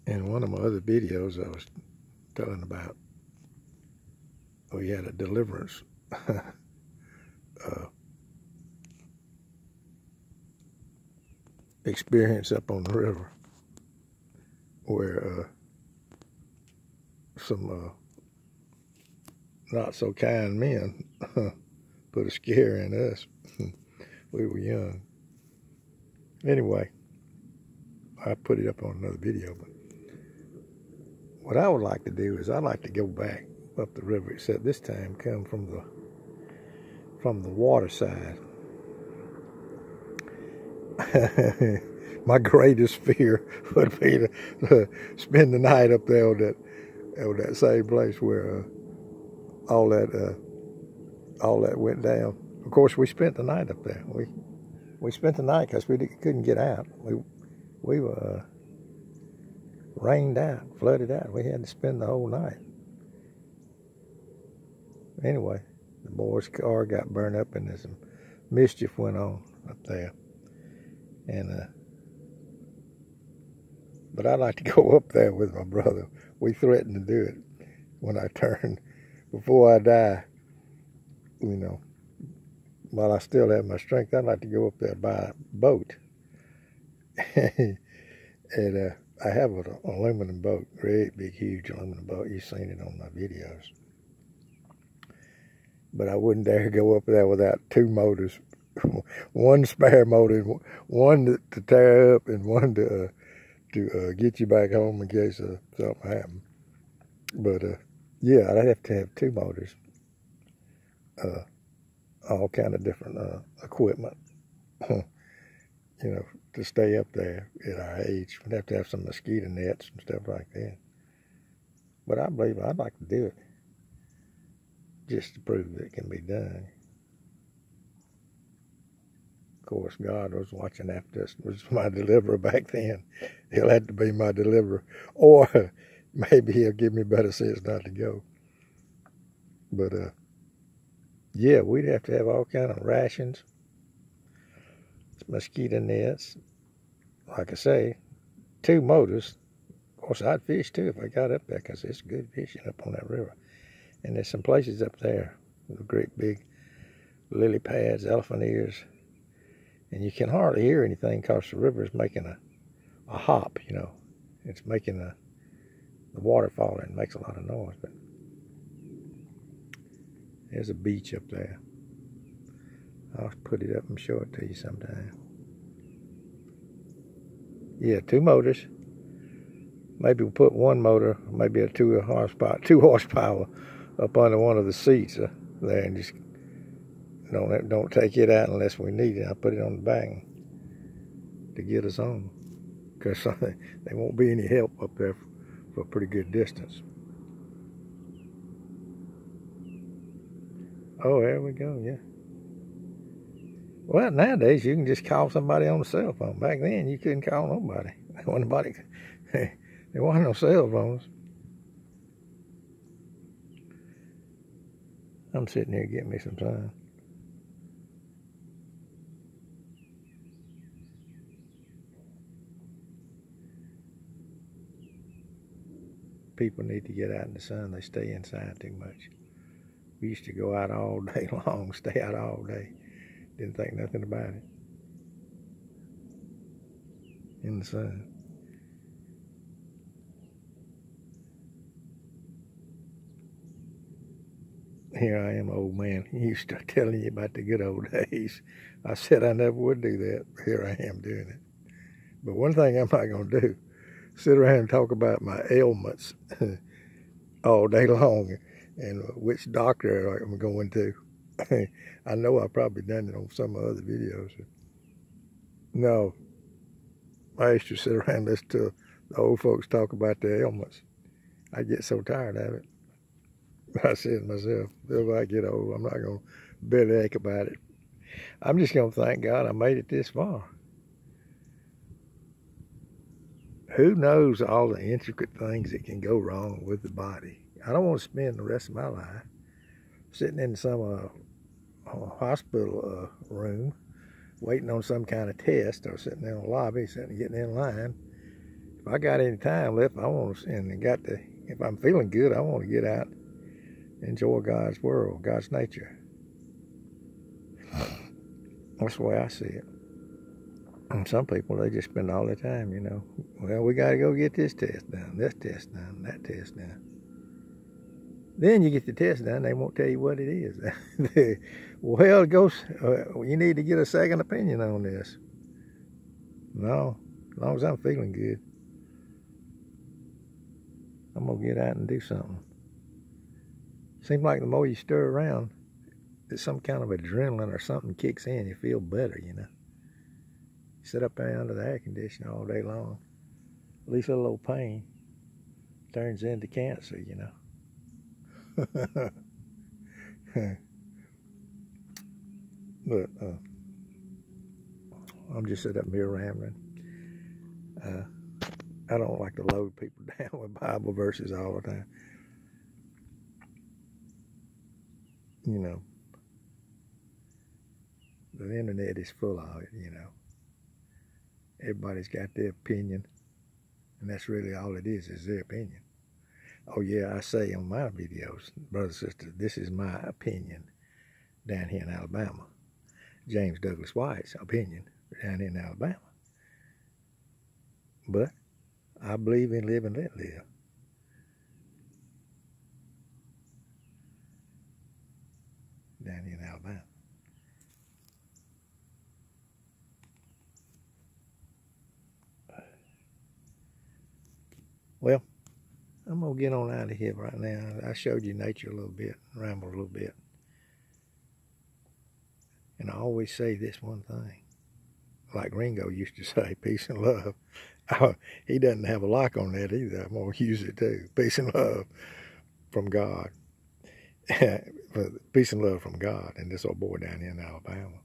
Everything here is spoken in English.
In one of my other videos, I was telling about we had a deliverance experience up on the river where some not so kind men put a scare in us. We were young. Anyway, I put it up on another video, but what I would like to do is I'd like to go back up the river, except this time come from the water side. My greatest fear would be to spend the night up there on that same place where all that went down. Of course, we spent the night up there. We spent the night because we couldn't get out. We were rained out, flooded out. We had to spend the whole night. Anyway, the boy's car got burned up and some mischief went on up there. And but I'd like to go up there with my brother. We threatened to do it when I turn, before I die, you know. While I still have my strength, I'd like to go up there by a boat. And I have an aluminum boat, great big huge aluminum boat. You've seen it on my videos. But I wouldn't dare go up there without two motors. One spare motor, one to tear up and one to get you back home in case something happened. But yeah, I'd have to have two motors. All kind of different equipment, you know, to stay up there at our age. We'd have to have some mosquito nets and stuff like that. But I believe I'd like to do it just to prove that it can be done. Of course, God was watching after us. Was my deliverer back then. He'll have to be my deliverer. Or maybe he'll give me better sense not to go. But, yeah, we'd have to have all kind of rations, mosquito nets, like I say, two motors. Of course, I'd fish too if I got up there because it's good fishing up on that river. And there's some places up there with great big lily pads, elephant ears, and you can hardly hear anything because the river is making a hop, you know. It's making the water fall and makes a lot of noise, but there's a beach up there. I'll put it up and show it to you sometime. Yeah, two motors. Maybe we'll put one motor, maybe a two horsepower up under one of the seats there, and just don't take it out unless we need it. I'll put it on the back to get us on, because there won't be any help up there for a pretty good distance. Oh, there we go, yeah. Well, nowadays you can just call somebody on the cell phone. Back then you couldn't call nobody. There wasn't no cell phones. I'm sitting here getting me some sun. People need to get out in the sun. They stay inside too much. We used to go out all day long, stay out all day. Didn't think nothing about it. In the sun. Here I am, old man. He used to telling you about the good old days. I said I never would do that. Here I am doing it. But one thing I'm not going to do, sit around and talk about my ailments all day long and which doctor I'm going to. I know I've probably done it on some other videos. No, I used to sit around and listen to the old folks talk about their ailments. I get so tired of it. I said to myself, if I get old, I'm not going to bellyache about it. I'm just going to thank God I made it this far. Who knows all the intricate things that can go wrong with the body? I don't want to spend the rest of my life sitting in some hospital room waiting on some kind of test, or sitting in a lobby, getting in line, if I got any time left, if I'm feeling good, I want to get out, enjoy God's world, God's nature. That's the way I see it. And some people, they just spend all their time, well, we got to go get this test done, that test done. Then you get the test done, they won't tell you what it is. Well, you need to get a second opinion on this. No, as long as I'm feeling good, I'm going to get out and do something. Seems like the more you stir around, there's some kind of adrenaline or something kicks in. You feel better, You sit up there under the air conditioner all day long. At least a little pain turns into cancer, But I'm just sitting up here rambling. I don't like to load people down with Bible verses all the time. The internet is full of it, Everybody's got their opinion, and that's really all it is their opinion. Oh yeah, I say on my videos, brothers and sisters, this is my opinion down here in Alabama. James Douglas White's opinion down here in Alabama. But I believe in live and let live. Down here in Alabama. Well, I'm going to get on out of here right now. I showed you nature a little bit, rambled a little bit. And I always say this one thing. Like Ringo used to say, peace and love. He doesn't have a lock on that either. I'm going to use it too. Peace and love from God. Peace and love from God and this old boy down here in Alabama.